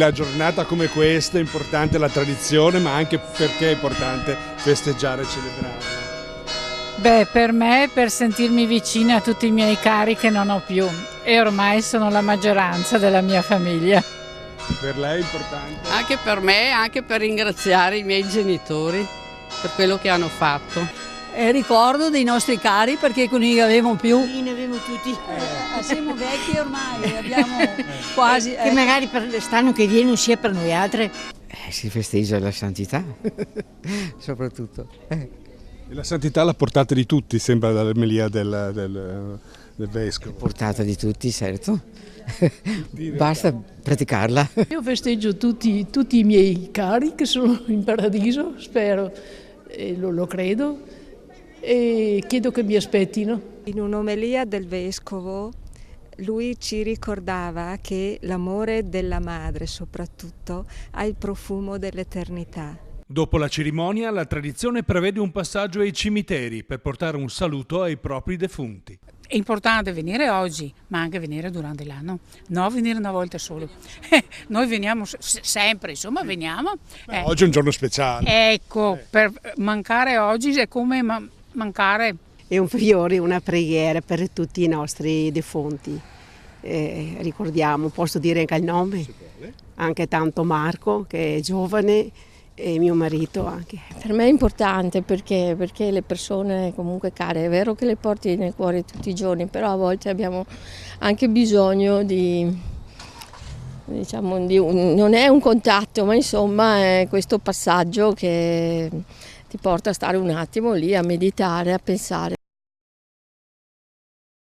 La giornata come questa è importante la tradizione, ma anche perché è importante festeggiare e celebrare. Beh, per me, per sentirmi vicina a tutti i miei cari che non ho più e ormai sono la maggioranza della mia famiglia. Per lei è importante? Anche per me, anche per ringraziare i miei genitori per quello che hanno fatto. È ricordo dei nostri cari perché con li avevamo più. Sì, ne abbiamo tutti. Siamo vecchi ormai, abbiamo quasi. Che magari per quest'anno che viene non sia per noi altre. Si festeggia la santità, soprattutto. E la santità alla portata di tutti, sembra dall'omelia del vescovo. Portata di tutti, certo. Basta praticarla. Io festeggio tutti i miei cari che sono in paradiso, spero, e lo credo, e chiedo che mi aspettino. In un'omelia del vescovo lui ci ricordava che l'amore della madre soprattutto ha il profumo dell'eternità. Dopo la cerimonia, la tradizione prevede un passaggio ai cimiteri per portare un saluto ai propri defunti. È importante venire oggi, ma anche venire durante l'anno, non venire una volta solo. Noi veniamo sempre, insomma, veniamo. Oggi è un giorno speciale. Ecco, per mancare oggi è come mancare. È un priore, una preghiera per tutti i nostri defunti. Ricordiamo, posso dire anche il nome? Anche tanto Marco, che è giovane, e mio marito anche. Per me è importante perché le persone comunque care, è vero che le porti nel cuore tutti i giorni, però a volte abbiamo anche bisogno non è un contatto, ma insomma è questo passaggio che ti porta a stare un attimo lì a meditare, a pensare